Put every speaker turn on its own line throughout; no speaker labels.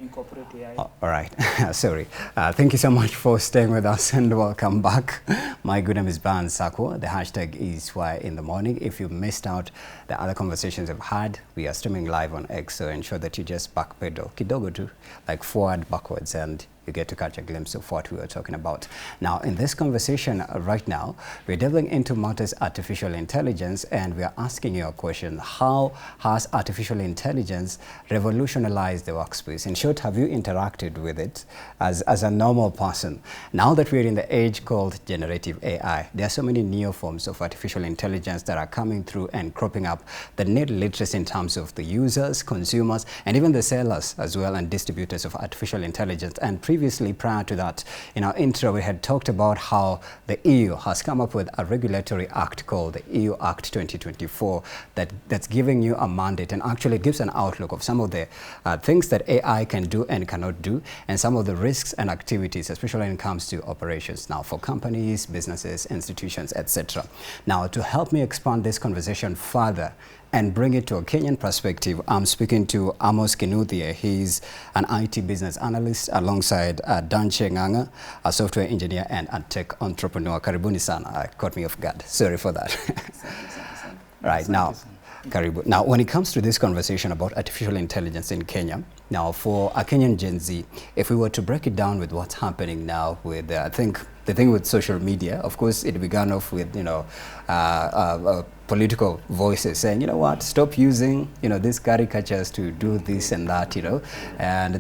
incorporate AI.
All right, sorry. Thank you so much for staying with us and welcome back. My good name is Ban Sako. The hashtag is Y in the morning. If you missed out the other conversations we've had, we are streaming live on X, so ensure that you just backpedal kidogo too, like forward, backwards, and you get to catch a glimpse of what we were talking about. Now, in this conversation right now, we're delving into matters artificial intelligence, and we are asking you a question: how has artificial intelligence revolutionized the workspace? In short, have you interacted with it as a normal person? Now that we're in the age called generative AI, there are so many new forms of artificial intelligence that are coming through and cropping up that need literacy in terms of the users, consumers, and even the sellers as well, and distributors of artificial intelligence. And previously, prior to that, in our intro, we had talked about how the EU has come up with a regulatory act called the EU Act 2024 that's giving you a mandate, and actually it gives an outlook of some of the things that AI can do and cannot do, and some of the risks and activities, especially when it comes to operations now for companies, businesses, institutions, etc. Now, to help me expand this conversation further and bring it to a Kenyan perspective, I'm speaking to Amos Kinuthia. He's an IT business analyst alongside Danche Nganga, a software engineer and a tech entrepreneur. Karibuni sana. Caught me off guard. Sorry for that. Right, now, Karibu. Now, when it comes to this conversation about artificial intelligence in Kenya, now for a Kenyan Gen Z, if we were to break it down with what's happening now with, I think, the thing with social media, of course, it began off with, political voices saying, you know what, stop using, these caricatures to do this and that, and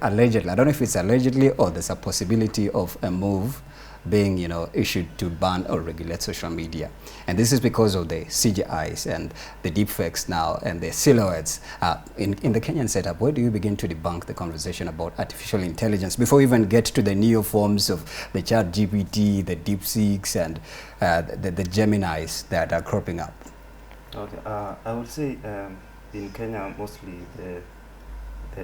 allegedly, I don't know if it's allegedly or there's a possibility of a move being, issued to ban or regulate social media. And this is because of the CGIs and the deepfakes now and the silhouettes. In the Kenyan setup, where do you begin to debunk the conversation about artificial intelligence before we even get to the neo forms of the ChatGPT, the DeepSeeks, and the Geminis that are cropping up?
Okay, I would say in Kenya, mostly the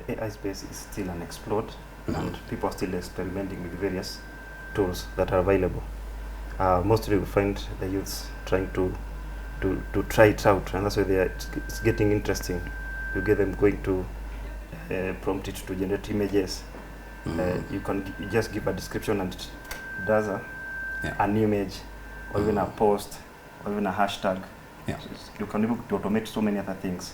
AI space is still unexplored, and people are still experimenting with various tools that are available. Mostly we find the youths trying to try it out, and that's why it's getting interesting. You get them going to prompt it to generate images. You just give a description and it does an image, or even a post, or even a hashtag.
Yeah.
So you can able to automate so many other things.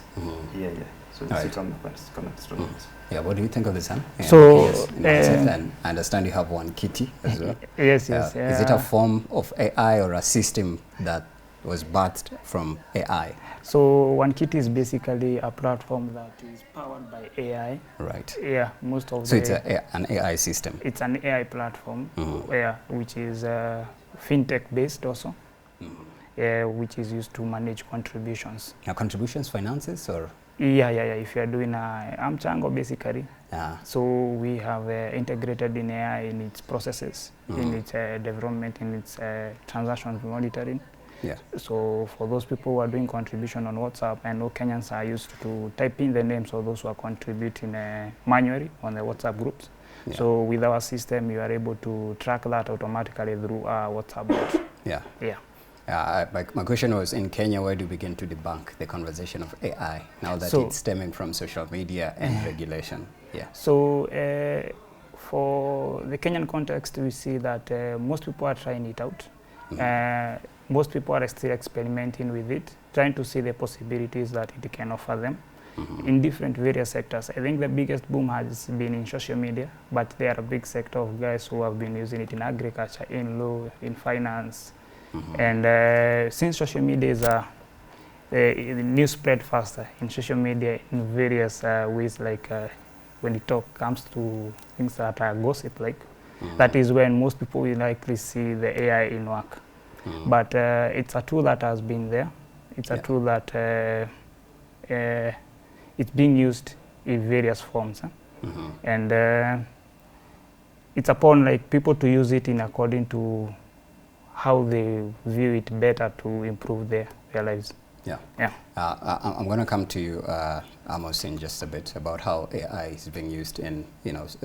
Yeah. So it's
Right.
strong.
Yeah, what do you think of this, Sam? Yeah,
So,
and I understand you have one kitty as well.
Yes.
Is it a form of AI or a system that was birthed from AI?
So OneKit is basically a platform that is powered by AI.
Right.
Yeah, most of
So it's an AI system.
It's an AI platform, which is fintech based also, which is used to manage contributions.
Now, contributions, finances, or?
Yeah. If you are doing a mchango basically. So we have integrated in AI in its processes, in its development, in its transaction monitoring.
Yeah.
So for those people who are doing contribution on WhatsApp, I know Kenyans are used to type in the names of those who are contributing manually on the WhatsApp groups.
Yeah.
So with our system, you are able to track that automatically through our WhatsApp bot.
Yeah.
Yeah.
My question was, in Kenya, where do you begin to debunk the conversation of AI now that it's stemming from social media and regulation? Yeah.
So for the Kenyan context, we see that most people are trying it out. Most people are still experimenting with it, trying to see the possibilities that it can offer them in different various sectors. I think the biggest boom has been in social media, but there are a big sector of guys who have been using it in agriculture, in law, in finance. And since social media is the news spread faster in social media in various ways, like when it comes to things that are gossip, like that is when most people will likely see the AI in work. But it's a tool that has been there. It's a tool that it's being used in various forms, and it's upon people to use it in according to how they view it better to improve their lives.
Yeah. I'm going to come to you, Amos, in just a bit about how AI is being used in,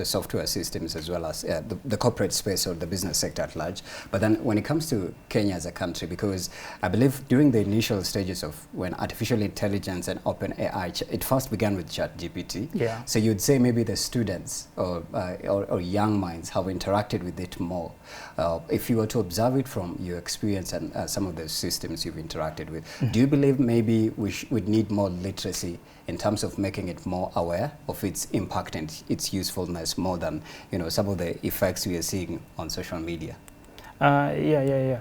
software systems as well as the corporate space or the business sector at large. But then when it comes to Kenya as a country, because I believe during the initial stages of when artificial intelligence and open AI, it first began with ChatGPT.
Yeah.
So you'd say maybe the students or young minds have interacted with it more. If you were to observe it from your experience and some of the systems you've interacted with, do you believe maybe we'd need more literacy in terms of making it more aware of its impact and its usefulness more than some of the effects we are seeing on social media?
Yeah.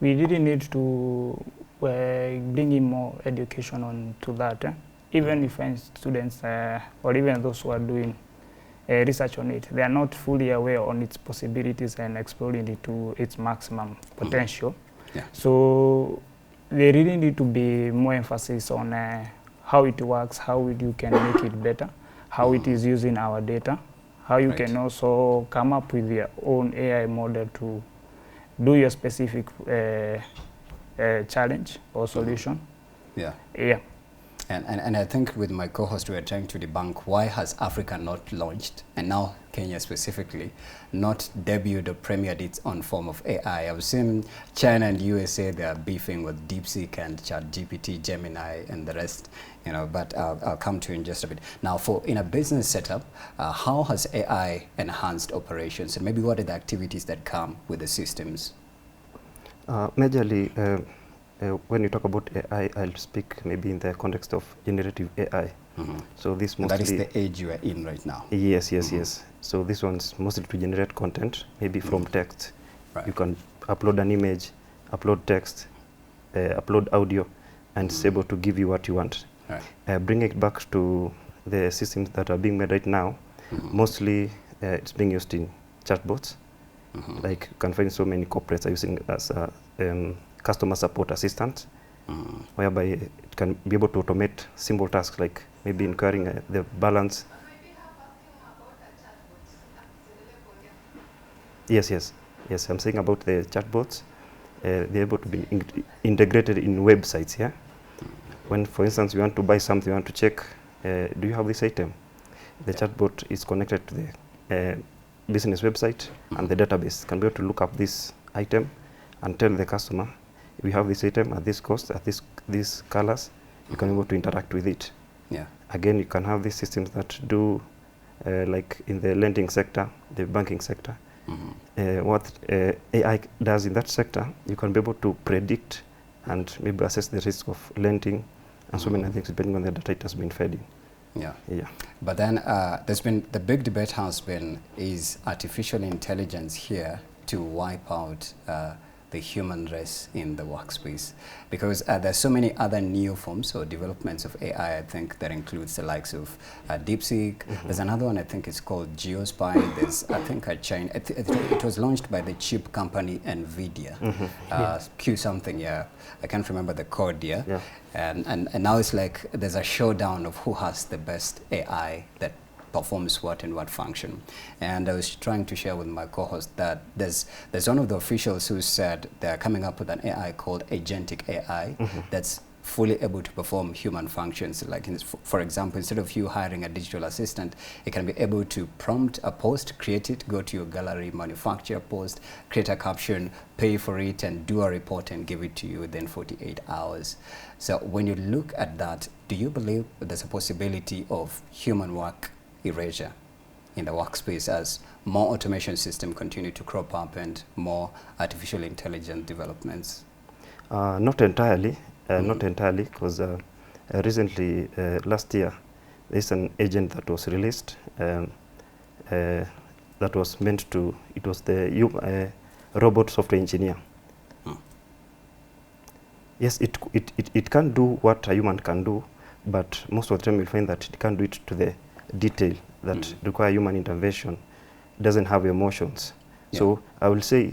We really need to bring in more education on to that. Even if students or even those who are doing research on it, they are not fully aware on its possibilities and exploring it to its maximum potential.
Yeah.
So they really need to be more emphasis on how it works, how you can make it better, how it is using our data, how you can also come up with your own AI model to do your specific challenge or solution.
Yeah.
Yeah.
And I think with my co-host we are trying to debunk why has Africa not launched, and now Kenya specifically, not debuted or premiered its own form of AI. I've seen China and USA, they are beefing with DeepSeek and ChatGPT, Gemini and the rest, but I'll come to you in just a bit. Now in a business setup, how has AI enhanced operations, and maybe what are the activities that come with the systems?
Majorly, when you talk about AI, I'll speak maybe in the context of generative AI. So this mostly...
And that is the age you are in right now.
Yes. So this one's mostly to generate content, maybe from text.
Right.
You can upload an image, upload text, upload audio, and it's able to give you what you want.
Right.
Bring it back to the systems that are being made right now. Mostly it's being used in chatbots. Like you can find so many corporates are using as a customer support assistant, whereby it can be able to automate simple tasks like maybe inquiring the balance. Yes, I'm saying about the chatbots. They're able to be integrated in websites, yeah? When, for instance, you want to buy something, you want to check, do you have this item? The chatbot is connected to the business website, and the database can be able to look up this item and tell the customer, we have this item at this cost, at these colors, you can be able to interact with it.
Yeah.
Again, you can have these systems that do, like in the lending sector, the banking sector. What AI does in that sector, you can be able to predict and maybe assess the risk of lending and so many things depending on the data it has been fed in.
Yeah. But then the big debate has been, is artificial intelligence here to wipe out the human race in the workspace? Because there's so many other new forms or developments of AI, I think, that includes the likes of DeepSeek. There's another one, I think it's called Geospy. There's, I think, a China, it was launched by the chip company NVIDIA. Q something, I can't remember the code, and now it's like there's a showdown of who has the best AI that performs what and what function. And I was trying to share with my co-host that there's one of the officials who said they're coming up with an AI called agentic AI that's fully able to perform human functions. Like, for example, instead of you hiring a digital assistant, it can be able to prompt a post, create it, go to your gallery, manufacture a post, create a caption, pay for it, and do a report and give it to you within 48 hours. So when you look at that, do you believe there's a possibility of human work erasure in the workspace as more automation systems continue to crop up and more artificial intelligence developments?
Not entirely, because recently, last year, there's an agent that was released that was meant to, it was the robot software engineer. Yes, it can do what a human can do, but most of the time you'll find that it can't do it to the detail that require human intervention. It doesn't have emotions. So I will say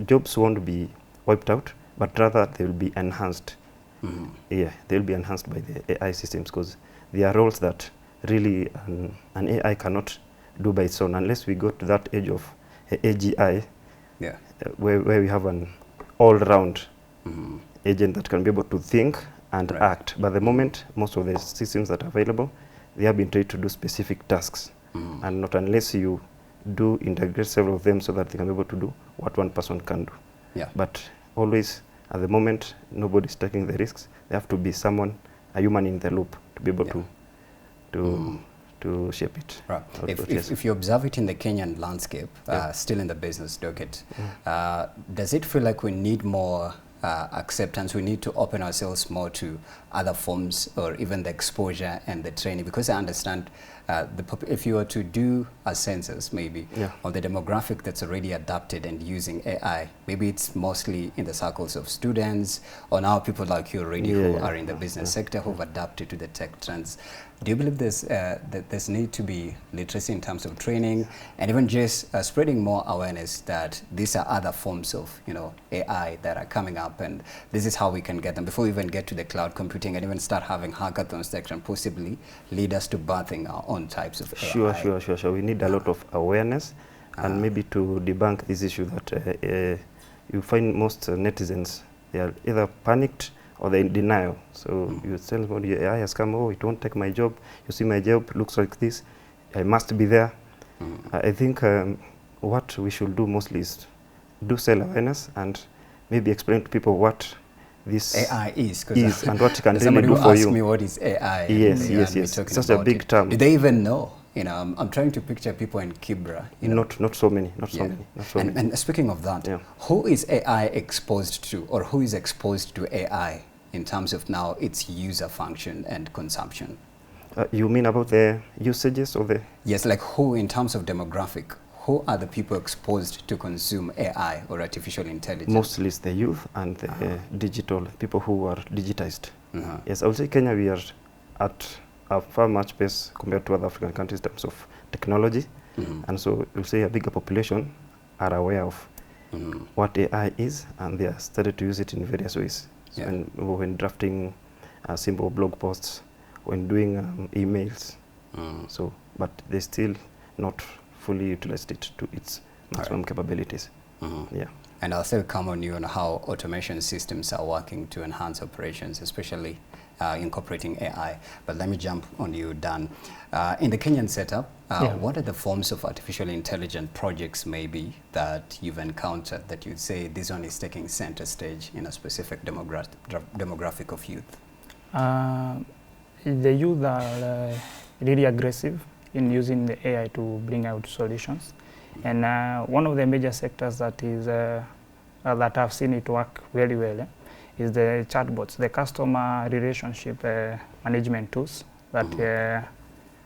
jobs won't be wiped out, but rather they will be enhanced. They'll be enhanced by the AI systems, because there are roles that really an AI cannot do by its own, unless we go to that age of AGI, where we have an all-round agent that can be able to think and
Right.
act. But the moment, most of the systems that are available, they have been trained to do specific tasks. And not unless you do integrate several of them so that they can be able to do what one person can do.
Yeah.
But always, at the moment, nobody's taking the risks. There have to be someone, a human in the loop, to be able to shape it.
Right.
Output,
If you observe it in the Kenyan landscape, still in the business docket, does it feel like we need more acceptance? We need to open ourselves more to other forms, or even the exposure and the training? Because I understand if you were to do a census maybe on the demographic that's already adapted and using AI, maybe it's mostly in the circles of students, or now people like you already who are in the business sector who've adapted to the tech trends. Do you believe there's need to be literacy in terms of training, and even just spreading more awareness that these are other forms of AI that are coming up, and this is how we can get them before we even get to the cloud computing and even start having hackathons that can possibly lead us to birthing our own types of AI?
Sure. We need a lot of awareness, and maybe to debunk this issue that you find most netizens, they are either panicked or they're in denial. So you tell somebody, AI has come, oh, it won't take my job. You see, my job looks like this. I must be there. I think what we should do mostly is do self-awareness and maybe explain to people what this
AI is
and what it can really
somebody
do
who
for
asked
you.
me what is AI.
Yes. It's such a big term.
Do they even know? I'm trying to picture people in Kibra.
Not so many.
And speaking of that, who is AI exposed to, or who is exposed to AI in terms of now its user function and consumption?
You mean about the usages of the?
Yes, like who in terms of demographic, who are the people exposed to consume AI or artificial intelligence?
Mostly it's the youth and the digital, people who are digitized. Yes, I would say Kenya, we are at a far much pace compared to other African countries in terms of technology. And so you'll say a bigger population are aware of what AI is, and they are started to use it in various ways. So when drafting simple blog posts, when doing emails. So, but they still not fully utilized it to its maximum capabilities.
And I'll still come on you on how automation systems are working to enhance operations, especially incorporating AI. But let me jump on you, Dan. In the Kenyan setup, what are the forms of artificial intelligence projects maybe that you've encountered that you'd say this one is taking center stage in a specific demographic of youth?
The youth are really aggressive in using the AI to bring out solutions. And one of the major sectors that is that I've seen it work very well is the chatbots, the customer relationship management tools that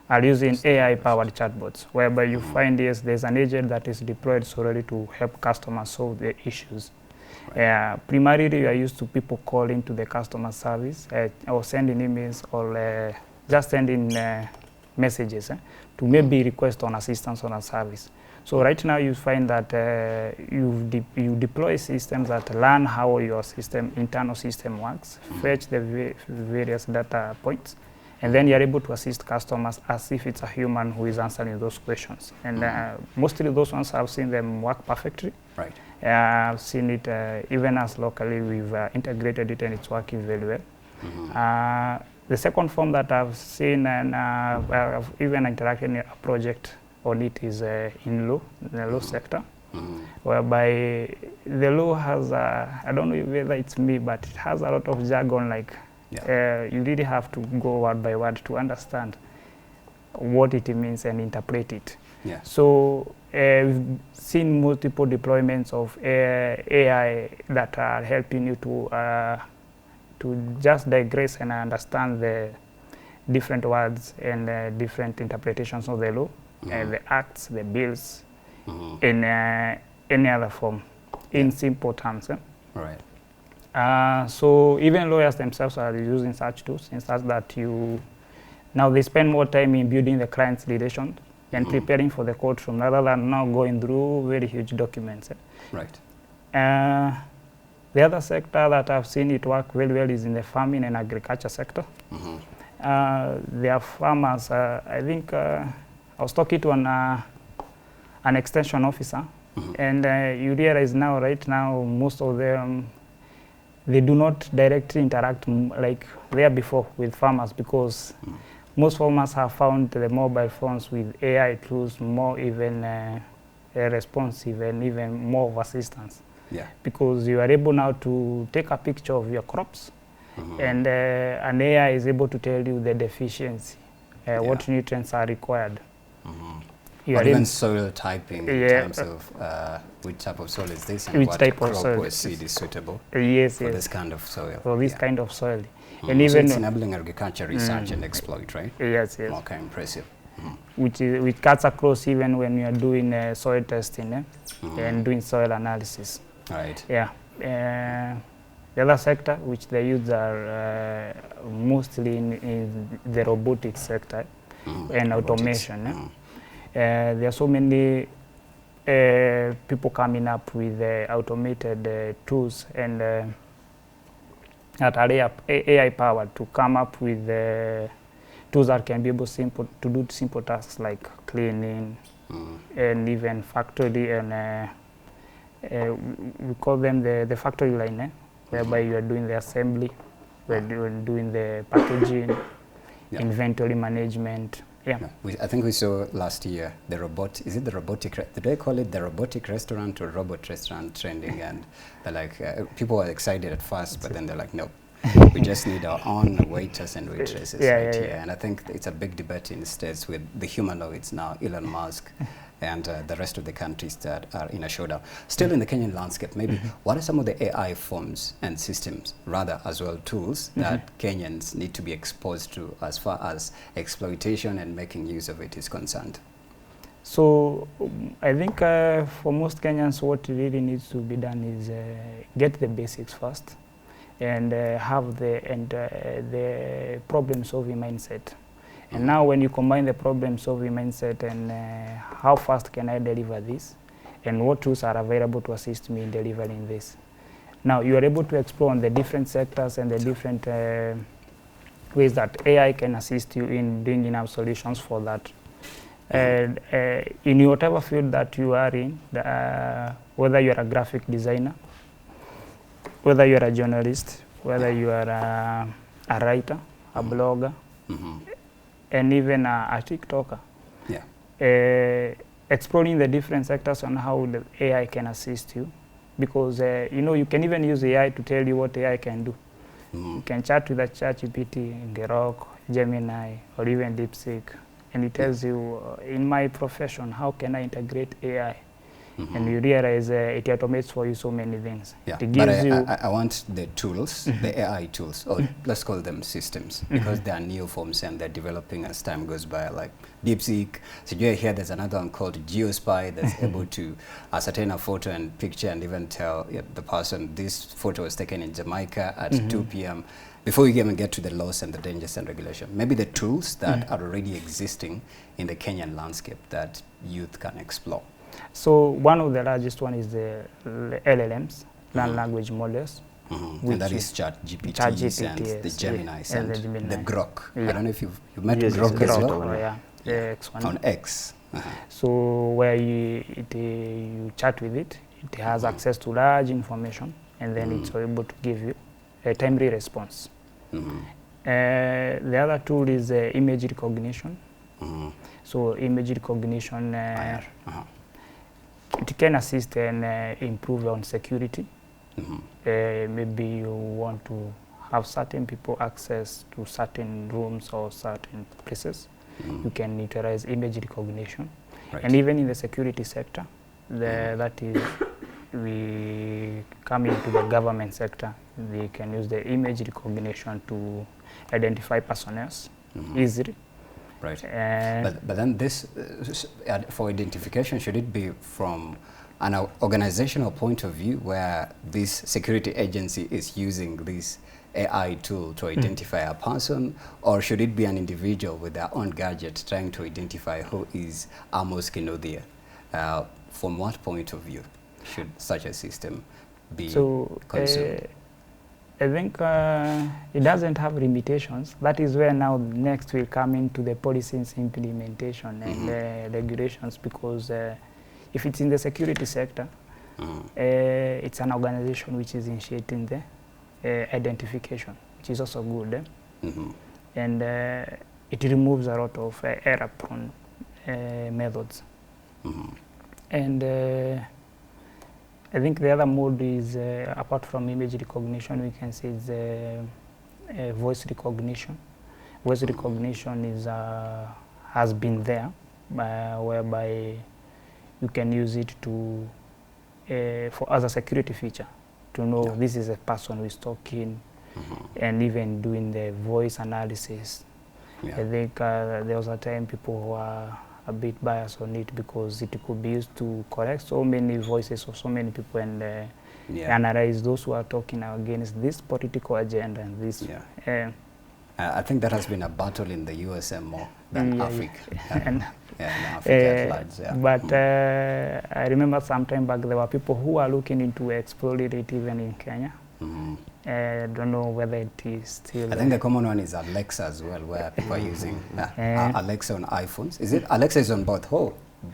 are using AI-powered chatbots, whereby you find there's an agent that is deployed solely to help customers solve their issues. Primarily, you are used to people calling to the customer service or sending emails or just sending messages to maybe request on assistance on a service. So right now you find that you deploy systems that learn how your internal system works, fetch the various data points, and then you're able to assist customers as if it's a human who is answering those questions. And mostly those ones I've seen them work perfectly.
Right.
I've seen it even as locally we've integrated it and it's working very well. The second form that I've seen and I've even interacted in a project on it is in law, the law sector, whereby the law has, I don't know whether it's me, but it has a lot of jargon, like you really have to go word by word to understand what it means and interpret it. So we've seen multiple deployments of AI that are helping you to just digress and understand the different words and different interpretations of the law, the acts, the bills, in any other form, in simple terms.
Right.
So even lawyers themselves are using such tools, in such that now they spend more time in building the client's relation and preparing for the courtroom rather than now going through very huge documents.
Right.
The other sector that I've seen it work very well is in the farming and agriculture sector. There are farmers, I think I was talking to an extension officer, and you realize right now, most of them, they do not directly interact like there before with farmers, because most farmers have found the mobile phones with AI tools more even responsive and even more of assistance.
Yeah.
Because you are able now to take a picture of your crops, and an AI is able to tell you the deficiency, what nutrients are required.
Or even soil typing in terms of which type of soil is this and
which
what
type
crop
of soil
or seed is suitable
for
this kind of soil.
For this kind of soil.
And
even
so it's enabling agriculture research and exploit, right?
Yes.
Okay, impressive.
Which cuts across even when you are doing soil testing and doing soil analysis.
Right.
Yeah. The other sector which they use are mostly in the robotics sector and automation. There are so many people coming up with automated tools and that are AI powered to come up with tools that can be able to do simple tasks like cleaning and even factory, and we call them the factory line, whereby you are doing the assembly, we're doing the packaging, inventory management. Yeah.
I think we saw last year the robotic, did they call it the robotic restaurant or robot restaurant trending? And they're like, people were excited at first, but then they're like, no, we just need our own waiters and waitresses here. And I think it's a big debate in the States with the humanoids now, Elon Musk, and the rest of the countries that are in a showdown. Still in the Kenyan landscape, maybe what are some of the AI forms and systems, rather as well tools, that Kenyans need to be exposed to as far as exploitation and making use of it is concerned?
So I think for most Kenyans, what really needs to be done is get the basics first and have the problem-solving mindset. And now when you combine the problem-solving mindset and how fast can I deliver this, and what tools are available to assist me in delivering this. Now you are able to explore on the different sectors and the different ways that AI can assist you in bringing out solutions for that. And in whatever field that you are in, whether you're a graphic designer, whether you're a journalist, whether you are a writer, a blogger, and even a TikToker. Exploring the different sectors on how the AI can assist you, because you can even use AI to tell you what AI can do. You can chat with a ChatGPT, Grok, Gemini, or even DeepSeek, and it tells you, in my profession, how can I integrate AI? And you realize it automates for you so many things. It gives
I want the tools, the AI tools, or let's call them systems, because they are new forms and they're developing as time goes by, like DeepSeek. So you hear there's another one called GeoSpy that's able to ascertain a photo and picture and even tell the person this photo was taken in Jamaica at 2 p.m. before you even get to the laws and the dangers and regulation. Maybe the tools that are already existing in the Kenyan landscape that youth can explore.
So one of the largest one is the LLMs, learned language models.
And that is ChatGPT and the Geminis and the Grok. I don't know if you've met Grok as well.
The X1.
On X.
So where you chat with it, it has access to large information, and then it's able to give you a timely response. The other tool is image recognition. So image recognition, it can assist and improve on security. Maybe you want to have certain people access to certain rooms or certain places. You can utilize image recognition. And even in the security sector, that is, we come into the government sector, they can use the image recognition to identify personnel easily.
Right. But then this, for identification, should it be from an organizational point of view where this security agency is using this AI tool to identify a person, or should it be an individual with their own gadget trying to identify who is Amos Kinodia? From what point of view should such a system be consumed?
I think it doesn't have limitations. That is where now next will come into the policies implementation and regulations, because if it's in the security sector, it's an organization which is initiating identification, which is also good. And it removes a lot of error-prone methods. And I think the other mode is, apart from image recognition, we can say is voice recognition. Voice recognition is has been there, whereby you can use it to as a security feature to know this is a person who is talking, and even doing the voice analysis. I think there was a time people who are a bit biased on it because it could be used to correct so many voices of so many people and analyze those who are talking against this political agenda and this.
I think that has been a battle in the USM more than Africa.
And
in Africa at large,
But I remember some time back there were people who are looking into exploring it even in Kenya. I don't know whether it is still...
I think the common one is Alexa as well, where people are using Alexa on iPhones. Is it? Alexa is on both.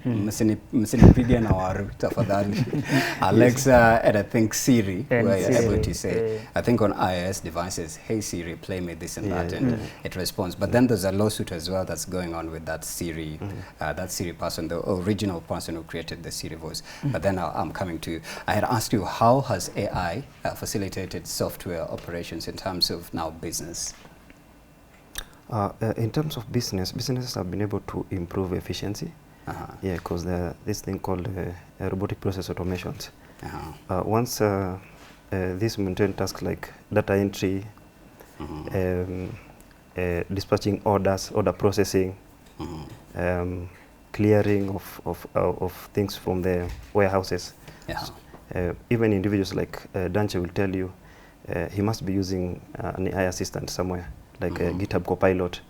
Msinipigia na waru tafadhali. Alexa and I think Siri, where you're able to say, I think on iOS devices, hey Siri, play me this and that, and it responds. But then there's a lawsuit as well that's going on with that Siri, person, the original person who created the Siri voice. But then I'm coming to you. I had asked you, how has AI facilitated software operations in terms of now business?
In terms of businesses have been able to improve efficiency. Yeah, because this thing called robotic process automations. Once these maintain tasks like data entry, dispatching orders, order processing, clearing of things from the warehouses. Even individuals like Danche will tell you he must be using an AI assistant somewhere, like a GitHub Copilot.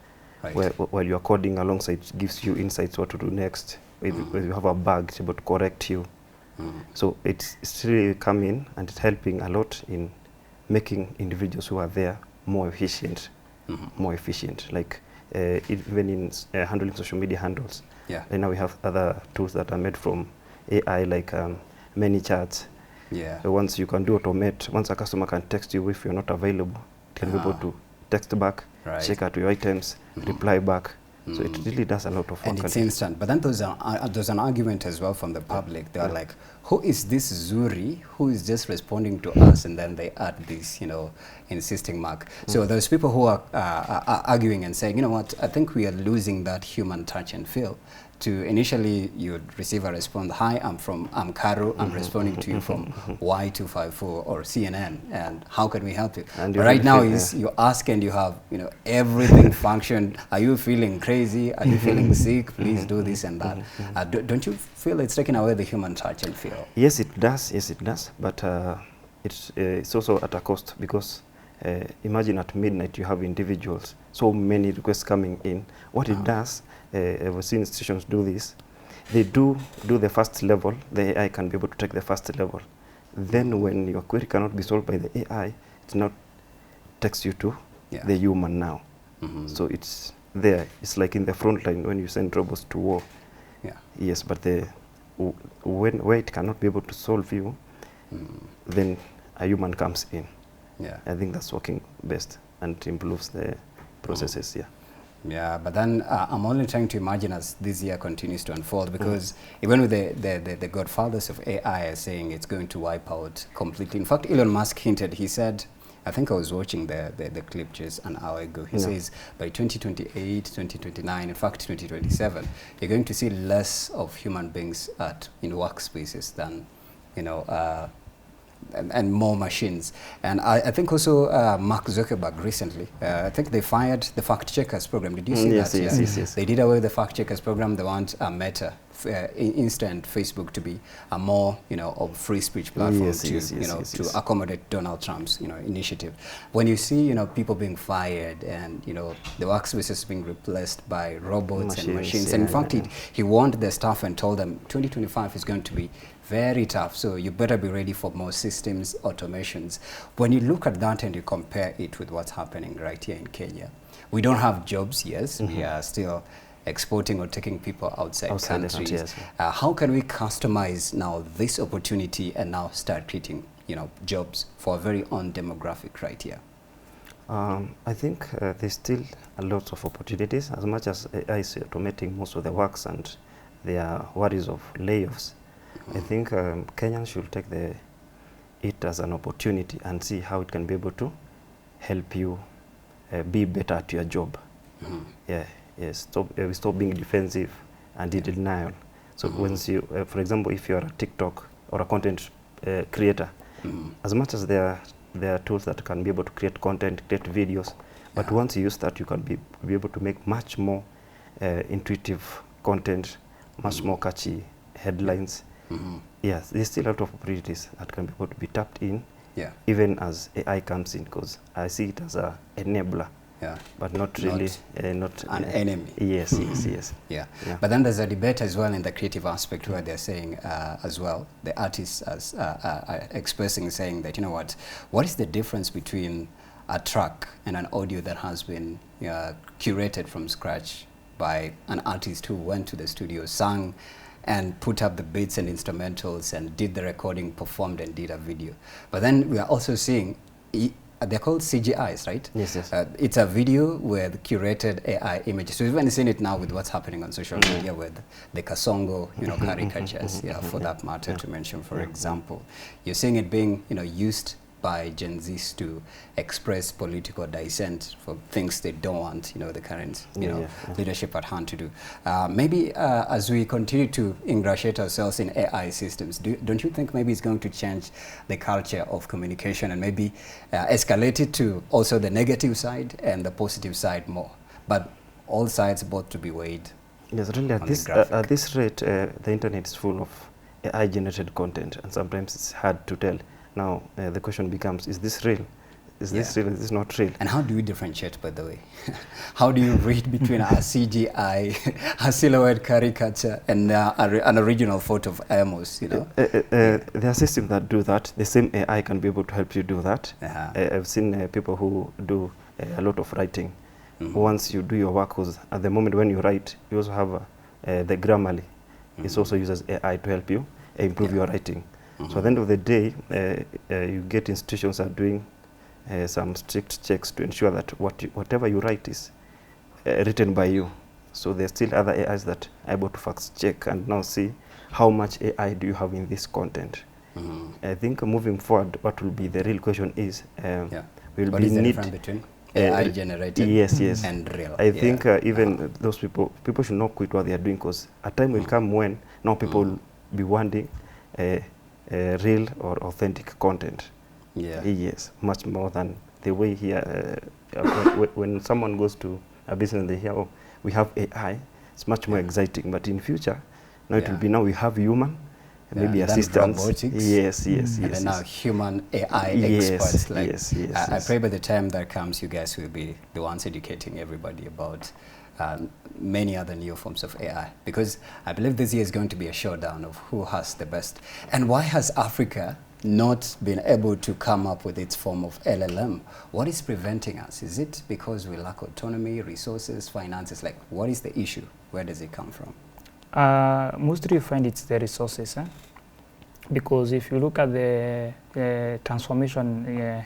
While you are coding alongside, it gives you insights what to do next. When you have a bug, it's able to correct you. So it's really coming and it's helping a lot in making individuals who are there more efficient. Like even in handling social media handles. And now we have other tools that are made from AI, like ManyChats. Once you can do automate, once a customer can text you if you're not available, it can be able to text back, check out your items, reply back. So it really does a lot of work.
And it's instant. But then there's an argument as well from the public. They are like, who is this Zuri who is just responding to us? And then they add this, insisting mark. So there's people who are arguing and saying, you know what, I think we are losing that human touch and feel. To initially you'd receive a response, hi, I'm Karu, I'm responding to you from Y254 or CNN, and how can we help you? And right now is you ask and you have everything function. Are you feeling crazy? Are you feeling sick? Please do this and that. Don't you feel it's taking away the human touch and feel?
Yes, it does. Yes, it does. But it's also at a cost, because imagine at midnight you have individuals, so many requests coming in. What it does, I've seen institutions do this. They do the first level. The AI can be able to take the first level. Then when your query cannot be solved by the AI, it not takes you to the human now. So it's there. It's like in the front line when you send robots to war. Yes, but where it cannot be able to solve you, then a human comes in. I think that's working best and improves the processes.
But then I'm only trying to imagine as this year continues to unfold, because even with the godfathers of AI are saying it's going to wipe out completely. In fact, Elon Musk hinted, he said, I think I was watching the clip just an hour ago, he says by 2028, 2029, in fact 2027, you're going to see less of human beings in workspaces than, and more machines. And I think also Mark Zuckerberg recently, I think they fired the fact checkers program. Did you see that?
Yes.
They did away with the fact checkers program. They want Meta, instant Facebook to be a more, of free speech platform to accommodate Donald Trump's, initiative. When you see, people being fired and, the workspaces being replaced by robots and machines. And in fact, he warned their staff and told them 2025 is going to be very tough, so you better be ready for more systems, automations. When you look at that and you compare it with what's happening right here in Kenya, we don't have jobs, yes, we are still exporting or taking people outside countries. How can we customize now this opportunity and now start creating, jobs for a very own demographic right here?
I think there's still a lot of opportunities. As much as AI is automating most of the works and there are worries of layoffs, I think Kenyans should take it as an opportunity and see how it can be able to help you be better at your job. We stop being defensive and in denial. So once you, for example, if you're a TikTok or a content creator, as much as there are tools that can be able to create content, create videos, but once you use that, you can be able to make much more intuitive content, much more catchy headlines. Yes, there's still a lot of opportunities that can be able to be tapped in, even as AI comes in, because I see it as an enabler. But not really not
an enemy.
Yes, yes.
But then there's a debate as well in the creative aspect where they're saying as well, the artists are expressing, saying that, what is the difference between a track and an audio that has been curated from scratch by an artist who went to the studio, sang, and put up the beats and instrumentals and did the recording, performed and did a video. But then we are also seeing they're called CGIs, right?
Yes, yes.
It's a video with curated AI images. So we've even seen it now with what's happening on social media with the Kasongo, caricatures, for that matter, to mention, for example. You're seeing it being, used by Gen Zs to express political dissent for things they don't want, the current, leadership at hand to do. Maybe as we continue to ingratiate ourselves in AI systems, don't you think maybe it's going to change the culture of communication and maybe escalate it to also the negative side and the positive side more? But all sides both to be weighed.
Yes, really, at this rate, the internet is full of AI-generated content, and sometimes it's hard to tell. Now, the question becomes, is this real? Is this real? Is this not real?
And how do you differentiate, by the way? How do you read between a CGI, a silhouette caricature, and an original photo of Amos,
There are systems that do that. The same AI can be able to help you do that. I've seen people who do a lot of writing. Once you do your work, at the moment when you write, you also have the Grammarly. It's also uses AI to help you improve your writing. So at the end of the day, you get institutions that are doing some strict checks to ensure that whatever you write is written by you. So there's still other AIs that are able to fact check and now see how much AI do you have in this content. I think moving forward, what will be the real question is, will
what
be
is the difference between AI generated and real?
I think even those people should not quit what they are doing, because a time will come when now people will be wanting real or authentic content. Yes, much more than the way here. When someone goes to a business and they hear, oh, we have AI, it's much more exciting. But in future, now it will be, now we have human, maybe assistants.
Robotics.
Yes.
And then now human AI experts. I pray by the time that comes, you guys will be the ones educating everybody about many other new forms of AI, because I believe this year is going to be a showdown of who has the best. And why has Africa not been able to come up with its form of LLM? What is preventing us? Is it because we lack autonomy, resources, finances? Like, what is the issue? Where does it come from?
Mostly you find it's the resources, because if you look at the transformation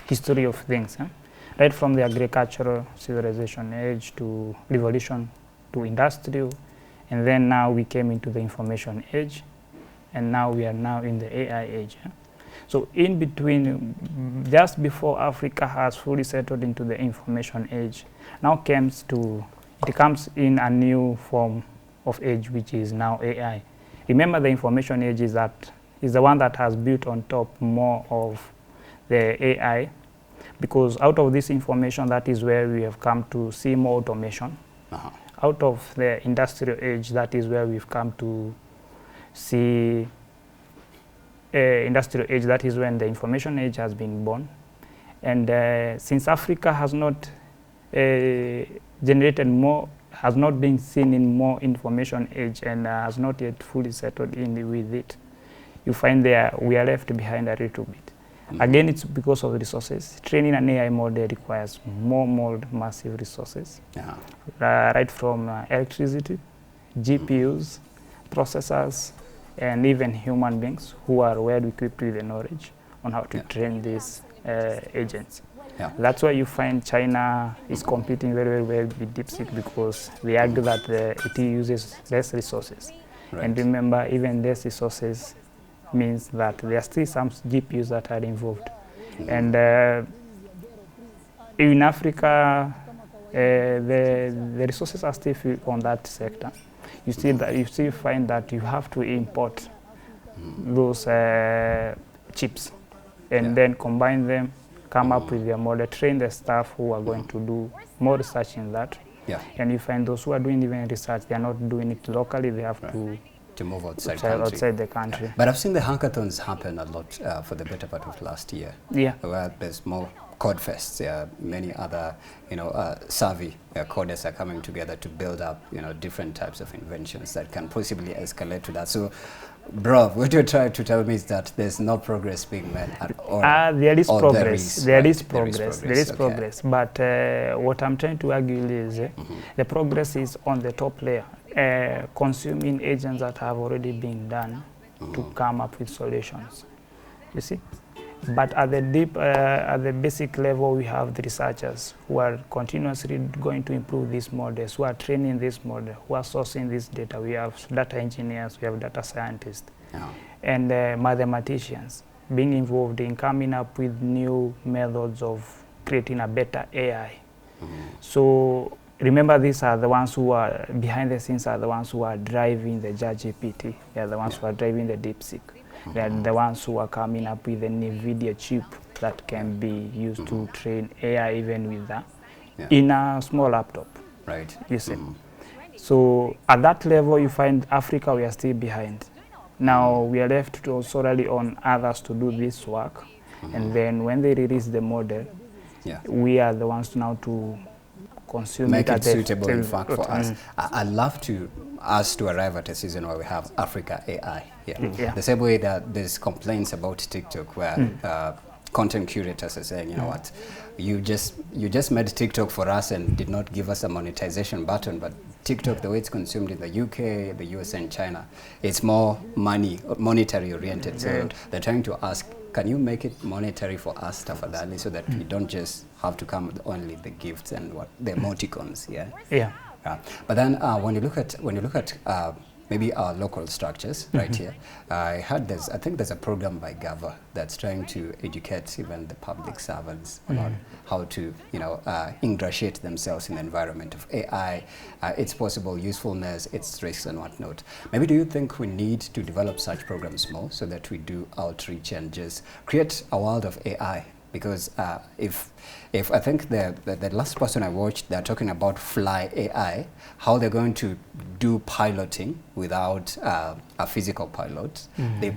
history of things, right from the agricultural civilization age to revolution to industrial, and then now we came into the information age, and now we are now in the AI age. So in between, just before Africa has fully settled into the information age, now it comes in a new form of age, which is now AI. Remember, the information age is the one that has built on top more of the AI, because out of this information, that is where we have come to see more automation. Out of the industrial age, that is where we've come to see industrial age. That is when the information age has been born. And since Africa has not generated more, has not been seen in more information age, and has not yet fully settled in with it, you find we are left behind a little bit. Again, it's because of resources. Training an AI model requires more massive resources, right from electricity, GPUs, processors, and even human beings who are well equipped with the knowledge on how to train these agents.
Yeah.
That's why you find China is competing very, very well with DeepSeek, because they argue that it uses less resources.
Right.
And remember, even less resources means that there are still some GPUs that are involved. And in Africa, the resources are still few on that sector. You still find that you have to import those chips and then combine them, come up with your model, train the staff who are going to do more research in that.
Yeah.
And you find those who are doing even research, they are not doing it locally, they have
to move outside
the country.
Yeah. But I've seen the hackathons happen a lot for the better part of last year.
Yeah.
Where there's more code fests, many other, savvy coders are coming together to build up, different types of inventions that can possibly escalate to that. So, bro, what you're trying to tell me is that there's no progress being made at all.
There is progress. There is
Okay.
progress. But what I'm trying to argue is the progress is on the top layer, consuming agents that have already been done to come up with solutions. You see? But at the basic level, we have the researchers who are continuously going to improve these models, who are training this model, who are sourcing this data. We have data engineers, we have data scientists, and mathematicians being involved in coming up with new methods of creating a better AI. So remember, these are the ones who are behind the scenes, are the ones who are driving the ChatGPT. They are the ones who are driving the DeepSeek. They are the ones who are coming up with an NVIDIA chip that can be used to train AI even with that in a small laptop.
Right.
You see. So at that level, you find Africa, we are still behind. Now we are left to also rely on others to do this work. And then when they release the model, we are the ones now to consume
make it suitable, in fact, for us. I'd love us to arrive at a season where we have Africa AI. The same way that there's complaints about TikTok, where content curators are saying, you know what, you just made TikTok for us and did not give us a monetization button, but TikTok, the way it's consumed in the UK, the US, and China, it's more monetary oriented. So they're trying to ask, can you make it monetary for us, tafadhali, so that we don't just have to come with only the gifts and the emoticons? But then when you look at maybe our local structures right here, I think there's a program by Gava that's trying to educate even the public servants about how to ingratiate themselves in the environment of AI, its possible usefulness, its risks and whatnot. Maybe do you think we need to develop such programs more so that we do outreach and just create a world of AI? Because if I think the last person I watched, they're talking about Fly AI, how they're going to do piloting without a physical pilot. They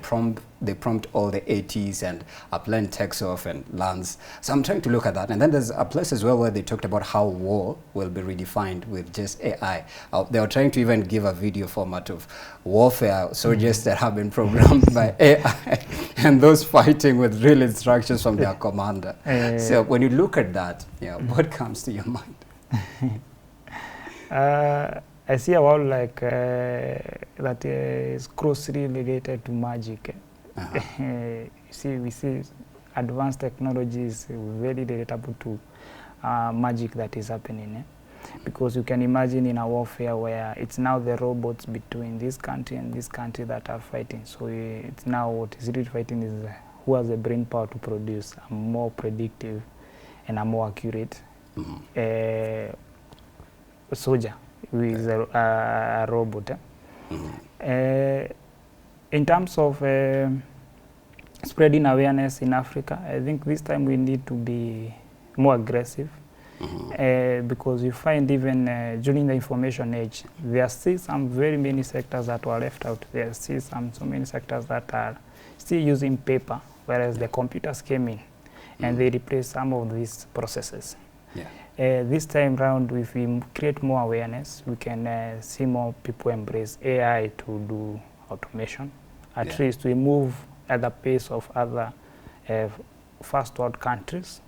prompt all the ATs and a plane takes off and lands. So I'm trying to look at that. And then there's a place as well where they talked about how war will be redefined with just AI. They were trying to even give a video format of warfare soldiers that have been programmed by AI and those fighting with real instructions from their commander. So when you look at that, what comes to your mind?
I see a world like that is closely related to magic. We see advanced technologies very relatable to magic that is happening. Because you can imagine in a warfare where it's now the robots between this country and this country that are fighting. So it's now what is really fighting is who has the brain power to produce a more predictive and a more accurate soldier with a robot. In terms of spreading awareness in Africa, I think this time we need to be more aggressive. Because you find even during the information age, there are still some very many sectors that were left out. There are still so many sectors that are still using paper, whereas the computers came in and they replaced some of these processes. This time round, if we create more awareness, we can see more people embrace AI to do automation, at least to move at the pace of other first world countries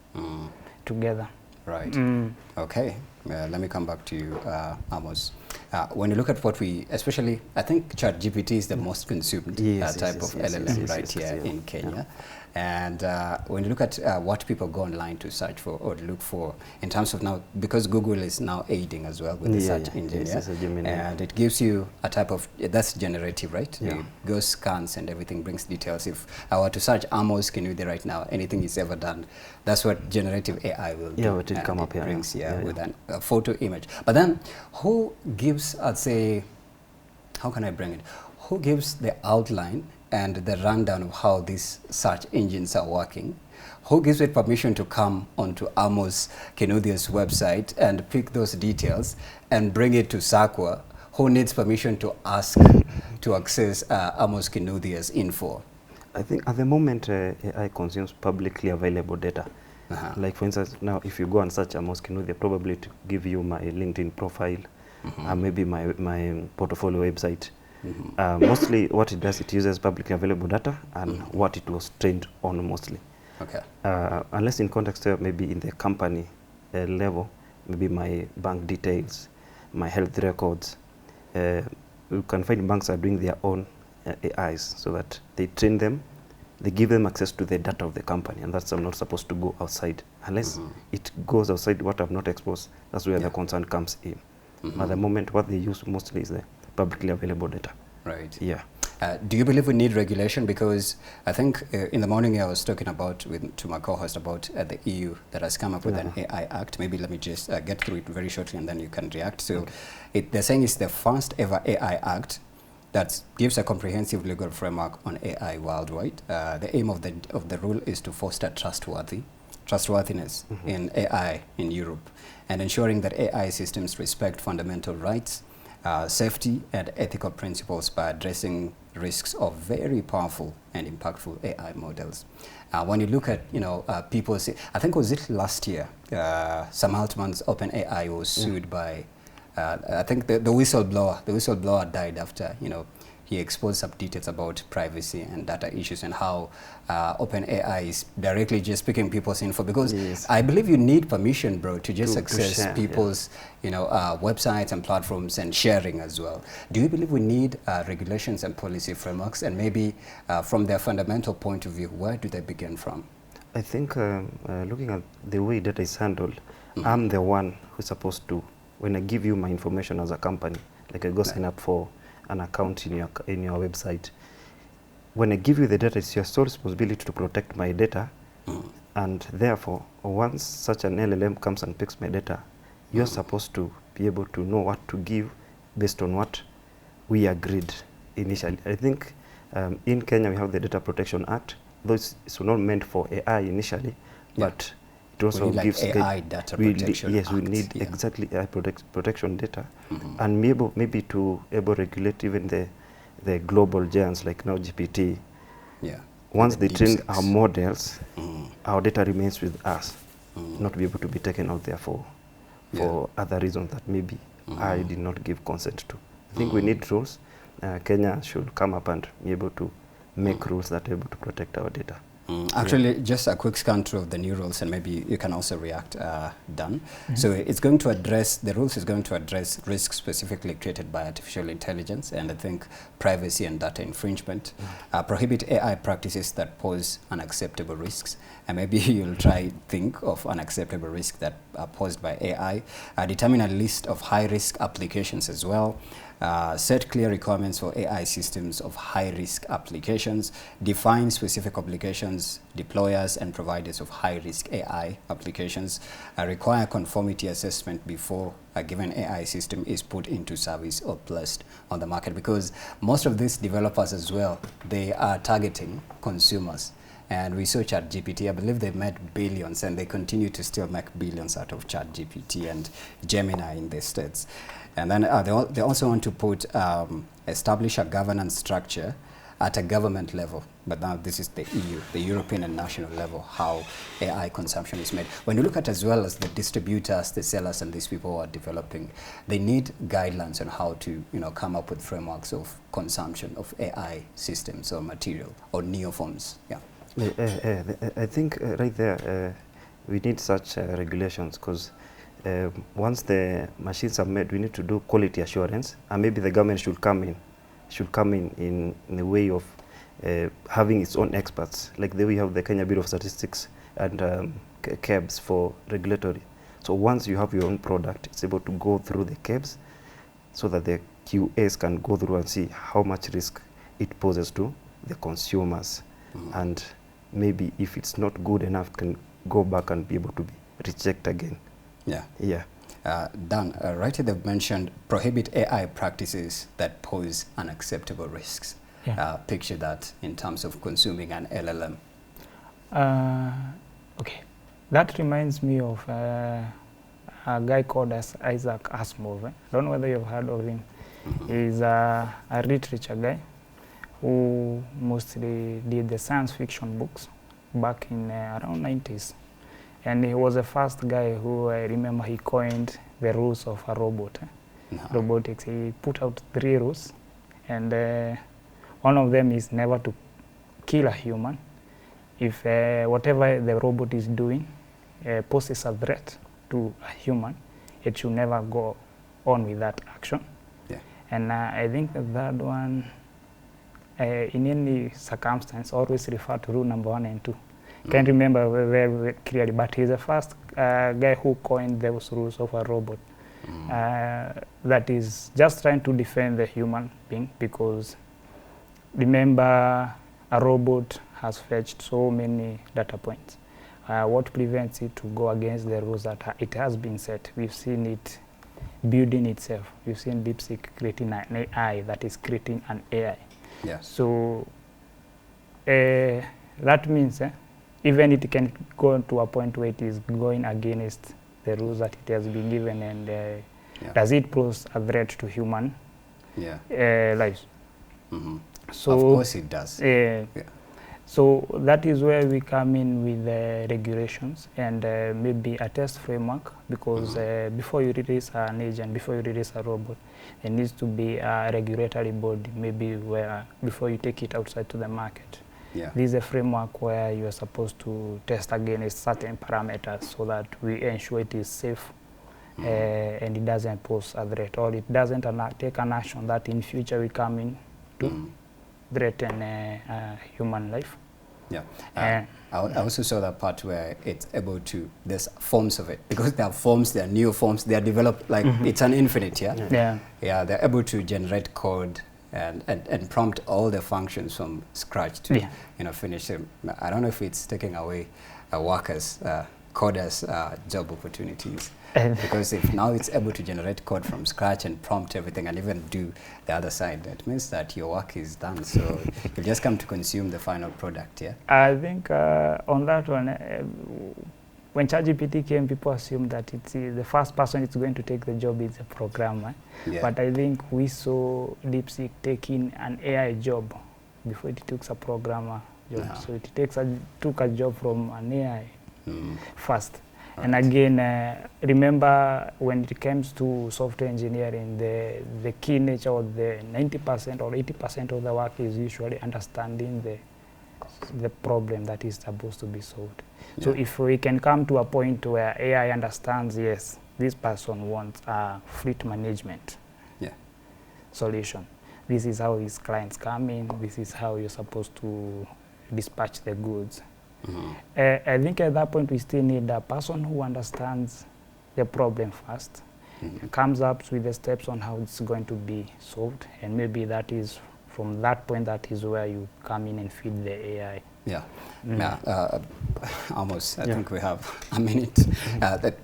together.
Right. Okay. Let me come back to you, Amos. when you look at what we, especially, I think ChatGPT is the most consumed type of LLM right here in Kenya. And when you look at what people go online to search for or look for, in terms of now, because Google is now aiding as well with the search engine, and it gives you a type of, that's generative, right? It goes, scans and everything, brings details. If I were to search Amos Kinuthia right now, anything he's ever done, that's what generative AI will do.
Yeah, it will come up here.
Brings, with a photo image. But then, who gives, I'd say, how can I bring it? Who gives the outline and the rundown of how these search engines are working? Who gives it permission to come onto Amos Kinuthia's website and pick those details and bring it to SACWA? Who needs permission to ask to access Amos Kinuthia's info?
I think at the moment AI consumes publicly available data. Like for instance, now if you go and search Amos Kinuthia, probably to give you my LinkedIn profile, maybe my portfolio website. Mostly what it does, it uses publicly available data and what it was trained on mostly.
Okay.
Unless in context, maybe in the company level, maybe my bank details, my health records. You can find banks are doing their own AIs so that they train them, they give them access to the data of the company, and that's not supposed to go outside. Unless it goes outside what I've not exposed, that's where the concern comes in. At the moment, what they use mostly is the publicly available data.
Right.
Yeah.
Do you believe we need regulation? Because I think in the morning I was talking about to my co-host about the EU that has come up with an AI Act. Maybe let me just get through it very shortly and then you can react. So they're saying it's the first ever AI Act that gives a comprehensive legal framework on AI worldwide. The aim of the rule is to foster trustworthiness in AI in Europe and ensuring that AI systems respect fundamental rights, safety and ethical principles by addressing risks of very powerful and impactful AI models. When you look at, people say, I think was it last year, Sam Altman's OpenAI was sued by, I think the whistleblower died after, he exposed some details about privacy and data issues and how OpenAI is directly just picking people's info, because I believe you need permission, bro, to just access share, people's websites and platforms and sharing as well. Do you believe we need regulations and policy frameworks, and maybe from their fundamental point of view, where do they begin from?
I think looking at the way data is handled, I'm the one who's supposed to, when I give you my information as a company, like I go sign up for an account in your website. When I give you the data, it's your sole responsibility to protect my data, and therefore, once such an LLM comes and picks my data, you're supposed to be able to know what to give based on what we agreed initially. I think in Kenya we have the Data Protection Act, though it's not meant for AI initially, but it also gives
AI data protection.
Yes, we need exactly AI protection data, and maybe to regulate even the global giants like now GPT. Yeah. Once they train our models, our data remains with us, not be able to be taken out there for other reasons that maybe I did not give consent to. I think we need rules. Kenya should come up and be able to make rules that are able to protect our data.
Actually, just a quick scan through of the new rules, and maybe you can also react, Dan. So it's going to address, the rules is going to address risks specifically created by artificial intelligence, and I think privacy and data infringement, prohibit AI practices that pose unacceptable risks, and maybe you'll try think of unacceptable risks that are posed by AI, determine a list of high-risk applications as well, set clear requirements for AI systems of high-risk applications, define specific obligations, deployers and providers of high-risk AI applications, require conformity assessment before a given AI system is put into service or placed on the market, because most of these developers as well, they are targeting consumers. And we saw ChatGPT, I believe they made billions, and they continue to still make billions out of ChatGPT and Gemini in the States. And then they also want to establish a governance structure at a government level. But now this is the EU, the European and national level, how AI consumption is made. When you look at as well as the distributors, the sellers, and these people who are developing, they need guidelines on how to come up with frameworks of consumption of AI systems or material or neoforms. Yeah.
I think right there we need such regulations, because once the machines are made, we need to do quality assurance, and maybe the government should come in the way of having its own experts, like the way we have the Kenya Bureau of Statistics and KEBS for regulatory. So once you have your own product, it's able to go through the KEBS so that the QAs can go through and see how much risk it poses to the consumers. And maybe if it's not good enough, can go back and be able to be reject again.
Yeah. Dan, right, they've mentioned prohibit AI practices that pose unacceptable risks. Picture that in terms of consuming an LLM.
Okay, that reminds me of a guy called Isaac Asimov. I don't know whether you've heard of him. He's a literature guy who mostly did the science fiction books back in around 90s. And he was the first guy who I remember he coined the rules of a robot, robotics. He put out 3 rules, and one of them is never to kill a human. If whatever the robot is doing poses a threat to a human, it should never go on with that action. And I think the third one, in any circumstance, always refer to rule number 1 and 2. Can't remember very clearly, but he's the first guy who coined those rules of a robot. That is just trying to defend the human being, because remember, a robot has fetched so many data points. What prevents it to go against the rules that it has been set? We've seen it building itself. We've seen DeepSeek creating an AI that is creating an AI. So that means even it can go to a point where it is going against the rules that it has been given, and does it pose a threat to human lives? So
of course it does.
So that is where we come in with regulations and maybe a test framework, because before you release an agent, before you release a robot, there needs to be a regulatory body, maybe where before you take it outside to the market. This is a framework where you are supposed to test against certain parameters so that we ensure it is safe and it doesn't pose a threat, or it doesn't take an action that in future we come in to threaten human life.
I also saw that part where it's able to, there's forms of it, because there are forms, there are new forms, they are developed like it's an infinite, they're able to generate code and prompt all the functions from scratch to finish them. I don't know if it's taking away workers, coders' job opportunities, because if now it's able to generate code from scratch and prompt everything and even do the other side, that means that your work is done. So you just come to consume the final product.
I think on that one, when ChatGPT came, people assumed that it's the first person it's going to take the job is a programmer. But I think we saw DeepSeek taking an AI job before it took a programmer job. So it took a job from an AI first. And again, remember, when it comes to software engineering, the key nature of the 90% or 80% of the work is usually understanding the problem that is supposed to be solved. So if we can come to a point where AI understands, yes, this person wants a fleet management solution. This is how his clients come in. This is how you're supposed to dispatch the goods. I think at that point we still need a person who understands the problem first, comes up with the steps on how it's going to be solved, and maybe that is from that point that is where you come in and feed the AI.
Almost. I think we have a minute.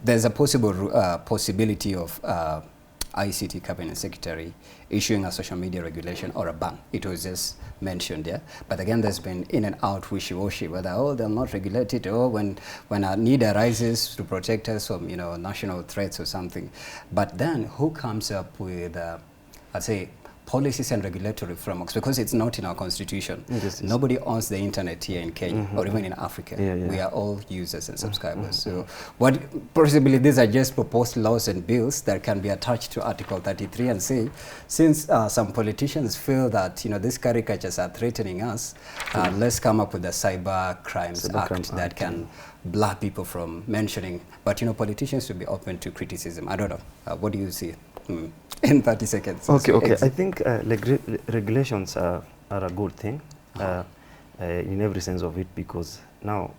There's a possibility of ICT Cabinet Secretary issuing a social media regulation or a ban. It was just mentioned, but again, there's been in and out wishy-washy, whether they're not regulated, or when a need arises to protect us from national threats or something. But then who comes up with, let's say, policies and regulatory frameworks, because it's not in our constitution.
Yes.
Nobody owns the internet here in Kenya or even in Africa. We are all users and subscribers. So what possibly these are just proposed laws and bills that can be attached to Article 33 and say, since some politicians feel that these caricatures are threatening us, let's come up with a Cyber Crimes Act that can blur people from mentioning. But politicians should be open to criticism. I don't know. What do you see? In 30 seconds.
Okay. I think regulations are a good thing in every sense of it, because now,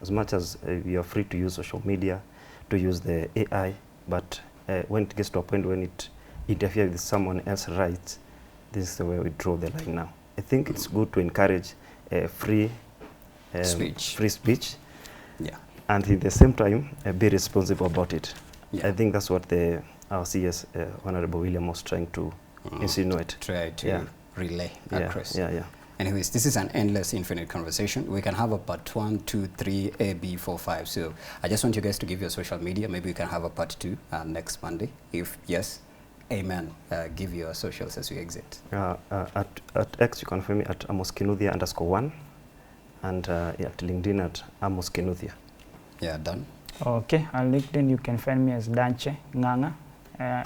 as much as we are free to use social media, to use the AI, but when it gets to a point when it interferes with someone else's rights, this is the way we draw the line now. I think it's good to encourage free speech, and at the same time be responsible about it. I think that's what our CS, Honorable William, was trying to insinuate.
Try to relay across.
Anyways,
this is an endless, infinite conversation. We can have a part 1, 2, 3, A, B, 4, 5. So I just want you guys to give your social media. Maybe we can have a part 2 next Monday. If yes, amen. Give your socials as we exit.
At X, you can find me at @AmosKinuthia_1, and at LinkedIn at AmosKinuthia.
Yeah, done.
Okay, on LinkedIn you can find me as Danche Nganga,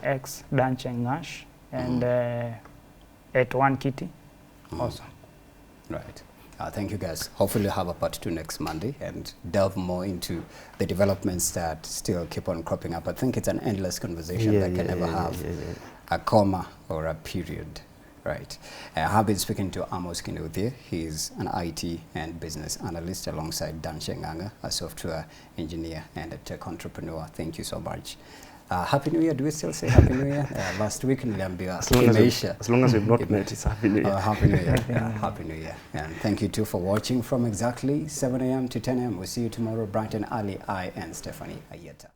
X Danche Ngash, and at 1Kitty. Awesome.
Right. Thank you guys. Hopefully we'll have a part 2 next Monday and delve more into the developments that still keep on cropping up. I think it's an endless conversation that can never have a comma or a period. Right. I have been speaking to Amos Kinuthia. He's an IT and business analyst alongside Dan Shenganga, a software engineer and a tech entrepreneur. Thank you so much. Happy New Year. Do we still say Happy New Year? Last week in Lambia.
As long as we've not met, it's Happy New Year.
Happy New Year. Happy New Year. And thank you too for watching from exactly 7 a.m. to 10 a.m. We'll see you tomorrow bright and early. I and Stephanie Ayeta.